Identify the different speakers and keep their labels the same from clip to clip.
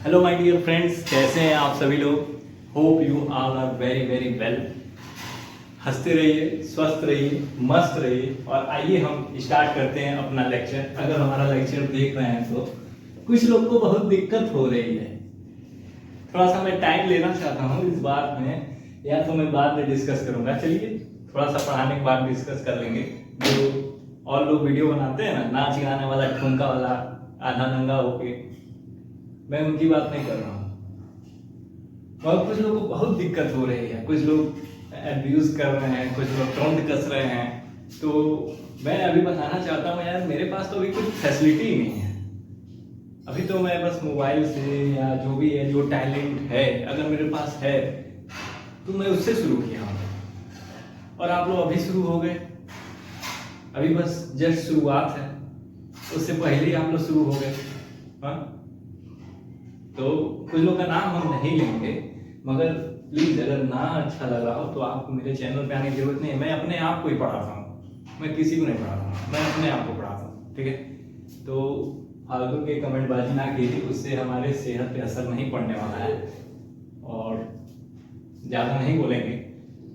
Speaker 1: Hello my dear friends, कैसे हैं आप सभी लोग। Hope you all are very very well. हंसते रहिए, स्वस्थ रहिए, मस्त रहिए। और आइए हम स्टार्ट करते हैं अपना लेक्चर। अगर हमारा लेक्चर देख रहे हैं तो कुछ लोग को बहुत दिक्कत हो रही है। थोड़ा सा मैं टाइम लेना चाहता हूँ इस बात में, या तो मैं बाद में डिस्कस करूंगा। चलिए थोड़ा सा पढ़ाने के बाद डिस्कस कर लेंगे। जो और लोग वीडियो बनाते हैं ना, नाच गाने वाला, ठुमका वाला, आधा नंगा होके, मैं उनकी बात नहीं कर रहा हूँ। और कुछ लोगों को बहुत दिक्कत हो रही है, कुछ लोग अब्यूज कर रहे हैं, कुछ लोग टोंट कस रहे हैं। तो मैं अभी बताना चाहता हूँ यार, मेरे पास तो अभी कुछ फैसिलिटी ही नहीं है। अभी तो मैं बस मोबाइल से या जो भी है, जो टैलेंट है अगर मेरे पास है तो मैं उससे शुरू किया हूँ। और आप लोग अभी शुरू हो गए, अभी बस जस्ट शुरुआत है, उससे पहले ही आप लोग शुरू हो गए। हाँ, तो कुछ लोग का नाम हम नहीं लेंगे, मगर प्लीज अगर ना अच्छा लग रहा हो तो आपको मेरे चैनल पे आने की जरूरत नहीं है। मैं अपने आप को ही पढ़ाता हूँ, मैं किसी को नहीं पढ़ाता हूँ, मैं अपने आप को पढ़ाता हूँ। ठीक है, तो फालतू के कमेंटबाजी ना कीजिए, उससे हमारे सेहत पे असर नहीं पड़ने वाला है। और ज़्यादा नहीं बोलेंगे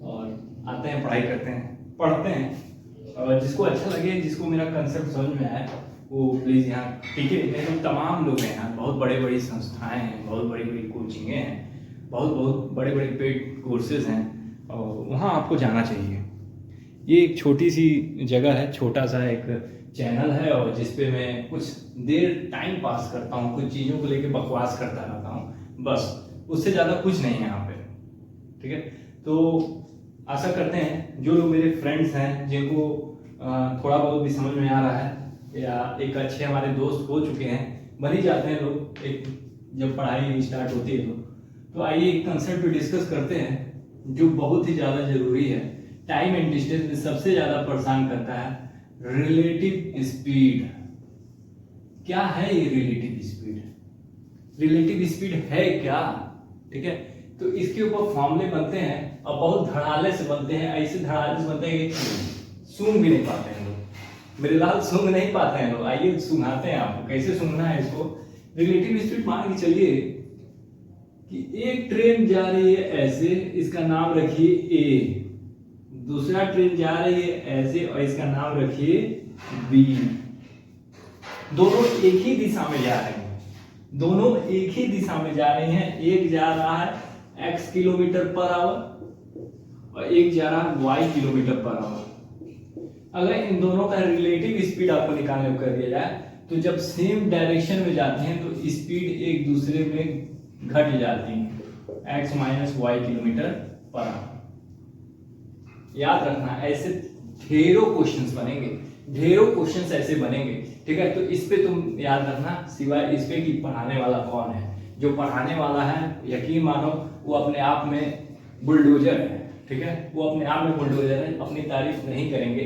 Speaker 1: और आते हैं, पढ़ाई करते हैं, पढ़ते हैं। और जिसको अच्छा लगे, जिसको मेरा कंसेप्ट समझ में आए, वो प्लीज़ यहाँ टिके। नहीं तो तमाम लोग हैं यहाँ, बहुत बड़े बड़ी संस्थाएं हैं, बहुत बड़ी बड़ी कोचिंगें हैं, बहुत बहुत बड़े बड़े पेड कोर्सेज हैं, और वहाँ आपको जाना चाहिए। ये एक छोटी सी जगह है, छोटा सा एक चैनल है, और जिसपे मैं कुछ देर टाइम पास करता हूँ, कुछ चीज़ों को लेके बकवास करता रहता हूँ, बस उससे ज़्यादा कुछ नहीं है यहाँ पे। ठीक है, तो आशा करते हैं जो लोग मेरे फ्रेंड्स हैं, जिनको थोड़ा बहुत भी समझ में आ रहा है, या एक अच्छे हमारे दोस्त हो चुके हैं, बन ही जाते हैं लोग एक जब पढ़ाई स्टार्ट होती है तो आइए एक कंसेप्ट पे डिस्कस करते हैं जो बहुत ही ज़्यादा जरूरी है। टाइम एंड डिस्टेंस में सबसे ज़्यादा परेशान करता है, रिलेटिव स्पीड। क्या है ये रिलेटिव स्पीड? रिलेटिव स्पीड है क्या? ठीक है, तो इसके ऊपर फॉर्मूले बनते हैं और बहुत धड़ाले से बनते हैं, ऐसे धड़ाले से बनते हैं कि सूंघ भी नहीं पाते हैं लोग। मेरे लाल सूंघ नहीं पाते हैं लोग। आइए सूंघाते हैं आपको, कैसे सूंघना है इसको। रिलेटिव स्पीड मान के चलिए कि एक ट्रेन जा रही है ऐसे, इसका नाम रखिए ए, दूसरा ट्रेन जा रही है ऐसे और इसका नाम रखिए बी। दोनों एक ही दिशा में जा रहे हैं, दोनों एक ही दिशा में जा रही हैं। एक जा रहा है x किलोमीटर पर आवर और एक जा रहा है y किलोमीटर पर आवर। अगर इन दोनों का रिलेटिव स्पीड आपको निकालने को कर दिया जाए तो जब सेम डायरेक्शन में जाते हैं तो स्पीड एक दूसरे में घट जाती है, x minus y kilometre per hour. याद रखना, ऐसे ढेरों क्वेश्चंस बनेंगे, ढेरों क्वेश्चंस ऐसे बनेंगे। ठीक है, तो इस पे तुम याद रखना, सिवाय इस पे कि पढ़ाने वाला कौन है। जो पढ़ाने वाला है, यकीन मानो वो अपने आप में बुलडोजर है। ठीक है, वो अपने आप में बुलडोजर है, अपनी तारीफ नहीं करेंगे।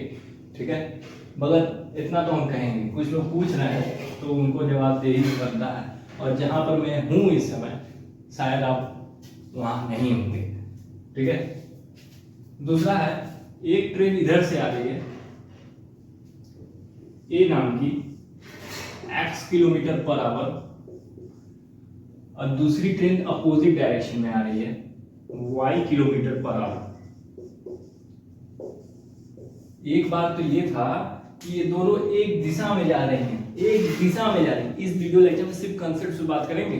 Speaker 1: ठीक है, मगर इतना तो हम कहेंगे, कुछ लोग पूछ रहे हैं तो उनको जवाब दे ही बनता है। और जहां पर मैं हूं इस समय, शायद आप वहां नहीं होंगे। ठीक है, दूसरा है, एक ट्रेन इधर से आ रही है ए नाम की x किलोमीटर पर आवर, और दूसरी ट्रेन अपोजिट डायरेक्शन में आ रही है y किलोमीटर पर आवर। एक बात तो ये था कि ये दोनों एक दिशा में जा रहे हैं, एक दिशा में जा रहे हैं। इस वीडियो लेक्चर में सिर्फ कंसेप्ट से बात करेंगे,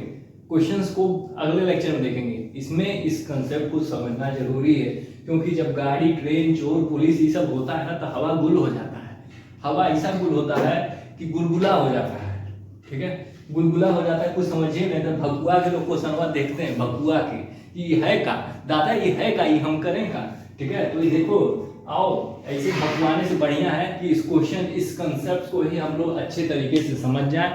Speaker 1: क्वेश्चंस को अगले लेक्चर में देखेंगे। इसमें इस कंसेप्ट को समझना जरूरी है, क्योंकि जब गाड़ी, ट्रेन, चोर, पुलिस ये सब होता है ना, तो हवा गुल हो जाता है। हवा ऐसा गुल होता है कि गुलगुला हो जाता है। ठीक है, गुलगुला हो जाता है, कुछ समझिए नहीं तो भगुआ के लोग क्वेश्चनवा देखते हैं, भगुआ के कि ये है का दादा, ये है का, ये हम करेंगे। ठीक है, तो ये देखो, आओ ऐसे भगवाने से बढ़िया है कि इस क्वेश्चन, इस कंसेप्ट को ही हम लोग अच्छे तरीके से समझ जाएं,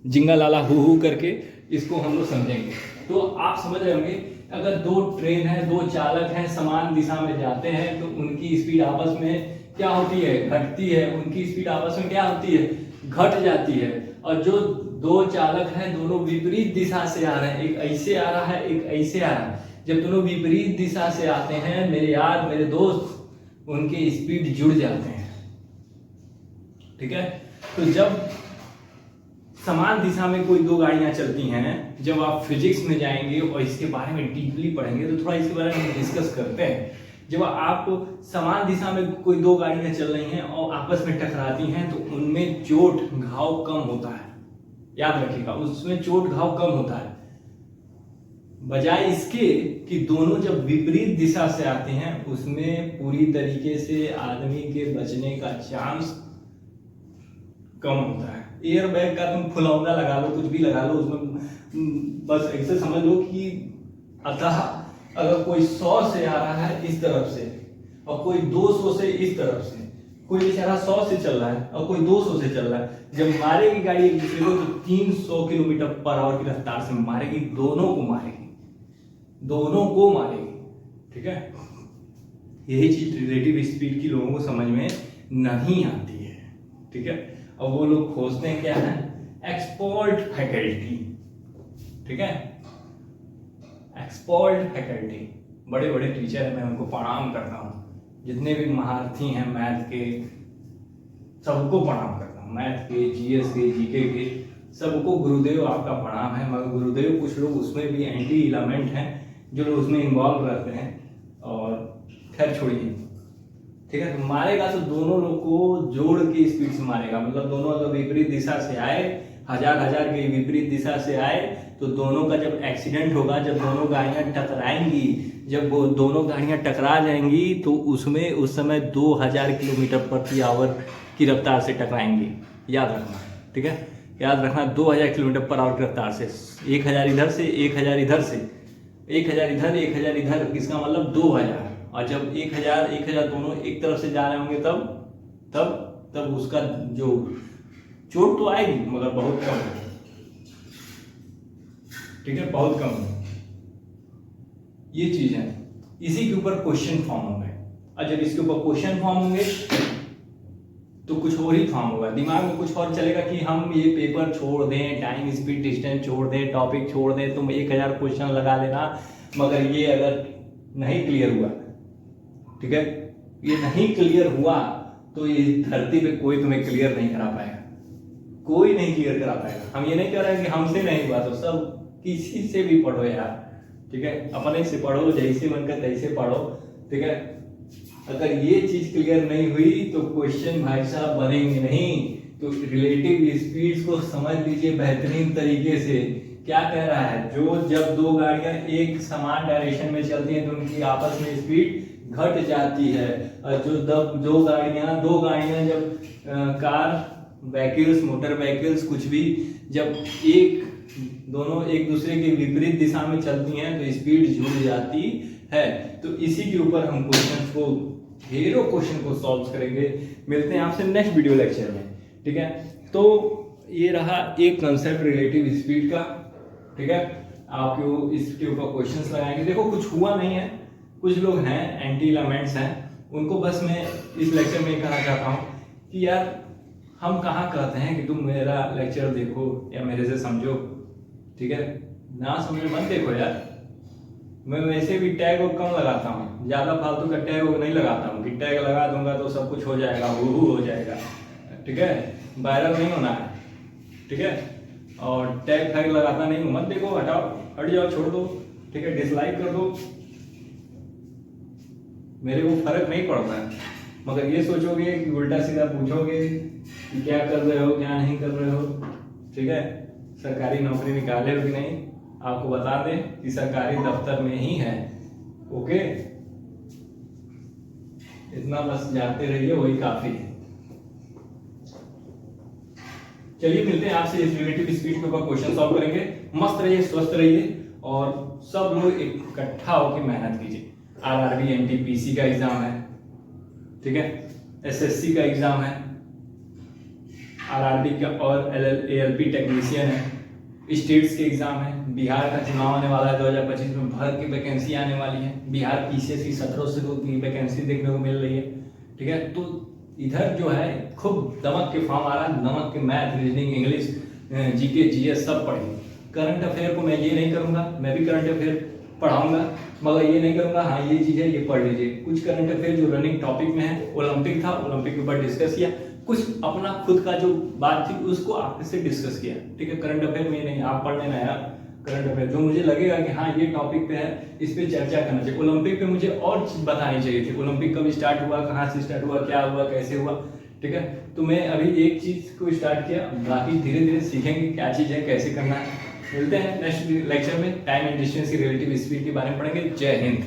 Speaker 1: जिंगा लाला हु करके इसको हम लोग समझेंगे। तो आप समझ रहे होंगे, अगर दो ट्रेन है, दो चालक हैं, समान दिशा में जाते हैं तो उनकी स्पीड आपस में क्या होती है? घटती है। उनकी स्पीड आपस में क्या होती है? घट जाती है। और जो दो चालक हैं, दोनों विपरीत दिशा से आ रहे हैं, एक ऐसे आ रहा है, एक ऐसे आ रहा है। जब दोनों विपरीत दिशा से आते हैं मेरे यार, मेरे दोस्त, उनके स्पीड जुड़ जाते हैं। ठीक है, तो जब समान दिशा में कोई दो गाड़ियां चलती हैं, जब आप फिजिक्स में जाएंगे और इसके बारे में डीपली पढ़ेंगे तो थोड़ा इसके बारे में डिस्कस करते हैं। जब आप समान दिशा में कोई दो गाड़ियां चल रही हैं और आपस में टकराती हैं तो उनमें चोट घाव कम होता है, याद रखिएगा, उसमें चोट घाव कम होता है, बजाय इसके कि दोनों जब विपरीत दिशा से आते हैं उसमें पूरी तरीके से आदमी के बचने का चांस कम होता है। एयर बैग का तुम फुलौना लगा लो, कुछ भी लगा लो, उसमें बस ऐसे समझ लो कि अतः अगर कोई 100 से आ रहा है इस तरफ से और कोई 200 से इस तरफ से, कोई बेचारा 100 से चल रहा है और कोई 200 से चल रहा है, जब मारेगी गाड़ी एक दूसरे को तो 300 किलोमीटर पर आवर की रफ्तार से मारेगी, दोनों को मारेगी, दोनों को मारेगी। ठीक है, यही चीज रिलेटिव स्पीड की लोगों को समझ में नहीं आती है। ठीक है, और वो लोग खोजते हैं क्या है, एक्सपर्ट फैकल्टी। ठीक है, एक्सपर्ट फैकल्टी, बड़े बड़े टीचर हैं, मैं उनको प्रणाम करता हूँ, जितने भी महारथी हैं मैथ के सबको प्रणाम करता हूँ, मैथ के, जीएस के, जीके के, सबको गुरुदेव आपका प्रणाम है। मगर गुरुदेव कुछ लोग उसमें भी एंटी एलिमेंट हैं जो लोग उसमें इन्वॉल्व रहते हैं, और खैर छोड़िए। ठीक है, मारेगा तो दोनों लोग को जोड़ के स्पीड से मारेगा, मतलब दोनों अगर विपरीत दिशा से आए, हजार के विपरीत दिशा से आए तो दोनों का जब एक्सीडेंट होगा, जब दोनों गाड़ियां टकराएंगी, जब वो दोनों गाड़ियां टकरा जाएंगी तो उसमें उस समय 2000 किलोमीटर प्रति आवर की रफ्तार से टकराएंगी, याद रखना। ठीक है, याद रखना, 2000 किलोमीटर पर आवर की रफ्तार से, 1000 इधर से, 1000 इधर से, 1000 इधर, 1000 इधर, इसका मतलब 2000। और जब 1000 दोनों एक तरफ से जा रहे होंगे तब उसका जो चोट तो आएगी मगर बहुत कम है। ठीक है, बहुत कम है, ये चीज है। इसी के ऊपर क्वेश्चन फॉर्म होंगे, और जब इसके ऊपर क्वेश्चन फॉर्म होंगे तो कुछ और ही फॉर्म होगा, दिमाग में कुछ और चलेगा कि हम ये पेपर छोड़ दें, टाइम स्पीड डिस्टेंस छोड़ दें, टॉपिक छोड़ दें, तुम 1000 क्वेश्चन लगा लेना, मगर ये अगर नहीं क्लियर हुआ, ठीक है, ये नहीं क्लियर हुआ तो ये धरती पे कोई तुम्हें क्लियर नहीं करा पाएगा, कोई नहीं क्लियर करा पाएगा। हम ये नहीं कह रहे हैं कि हमसे नहीं हुआ तो सब किसी से भी पढ़ो यार। ठीक है, अपने से पढ़ो, जैसे मन का तैसे पढ़ो। ठीक है, अगर ये चीज क्लियर नहीं हुई तो क्वेश्चन भाई साहब बनेंगे नहीं। तो रिलेटिव स्पीड्स को समझ लीजिए बेहतरीन तरीके से। क्या कह रहा है, जो जब दो गाड़ियां एक समान डायरेक्शन में चलती हैं तो उनकी आपस में स्पीड घट जाती है, और जो दो गाड़ियां जब कार व्हीकल्स, मोटर व्हीकल्स, कुछ भी जब दोनों एक दूसरे के विपरीत दिशा में चलती हैं तो स्पीड जुड़ जाती है। तो इसी के ऊपर हम ढेरों क्वेश्चन को सॉल्व करेंगे। मिलते हैं आपसे नेक्स्ट वीडियो लेक्चर में। ठीक है, तो ये रहा एक कंसेप्ट रिलेटिव स्पीड का। ठीक है, आपको इसके ऊपर क्वेश्चंस लगाएंगे। देखो कुछ हुआ नहीं है, कुछ लोग हैं एंटी एलिमेंट्स हैं, उनको बस मैं इस लेक्चर में कहना चाहता हूँ कि यार हम कहाँ कहते हैं कि तुम मेरा लेक्चर देखो या मेरे से समझो। ठीक है, ना समझ मत देखो यार, मैं वैसे भी टैग कम लगाता हूँ, ज़्यादा फालतू का टैग नहीं लगाता हूँ कि टैग लगा दूंगा तो सब कुछ हो जाएगा, हो जाएगा। ठीक है, वायरल नहीं होना है। ठीक है, और टैग फैग लगाता नहीं हूँ, मत देखो, हटाओ, हट जाओ, छोड़ दो। ठीक है, डिसलाइक कर दो, मेरे को फर्क नहीं पड़ता है। मगर ये सोचोगे कि उल्टा सीधा पूछोगे कि क्या कर रहे हो, क्या नहीं कर रहे हो। ठीक है, सरकारी नौकरी निकाले हो कि नहीं, आपको बता दें कि सरकारी दफ्तर में ही है। ओके, इतना बस जानते रहिए, वही काफी है। चलिए मिलते हैं आपसे इस रिलेटिव स्पीड के ऊपर क्वेश्चन सॉल्व करेंगे। मस्त रहिए, स्वस्थ रहिए और सब लोग इकट्ठा होकर मेहनत कीजिए। आरआरबी एनटीपीसी का एग्जाम है। ठीक है, एसएससी का एग्जाम है, आरआरबी का और एएलपी टेक्नीशियन है, स्टेट्स के एग्जाम है, बिहार का चुनाव आने वाला है 2025 में, भर की वैकेंसी आने वाली है, बिहार पीसीएससी 1700 की वैकेंसी देखने को मिल रही है। ठीक है, तो इधर जो है खूब दमक के फॉर्म आ रहा है, दमक के math, reasoning, English, GK, GS सब पढ़िए। करंट अफेयर को मैं ये नहीं करूंगा, मैं भी करंट अफेयर पढ़ाऊंगा, मगर ये नहीं करूंगा हाँ ये चीज़ है ये पढ़ लीजिए। कुछ करंट अफेयर जो रनिंग टॉपिक में है, ओलंपिक था, ओलंपिक के ऊपर डिस्कस किया, कुछ अपना खुद का जो बात थी उसको आपसे डिस्कस किया, ठीक है। करंट अफेयर में नहीं, आप पढ़ लेना यार करंट अफेयर, जो मुझे लगेगा कि हाँ ये टॉपिक पे है, इस पे चर्चा करना चाहिए। ओलंपिक पे मुझे और चीज बतानी चाहिए थी, ओलंपिक कब स्टार्ट हुआ, कहाँ से स्टार्ट हुआ, क्या हुआ, कैसे हुआ, ठीक है। तो मैं अभी एक चीज को स्टार्ट किया, बाकी धीरे धीरे सीखेंगे क्या चीज है, कैसे करना है। मिलते हैं नेक्स्ट लेक्चर में, टाइम एंड डिस्टेंस की रिलेटिव स्पीड के बारे में पढ़ेंगे। जय हिंद।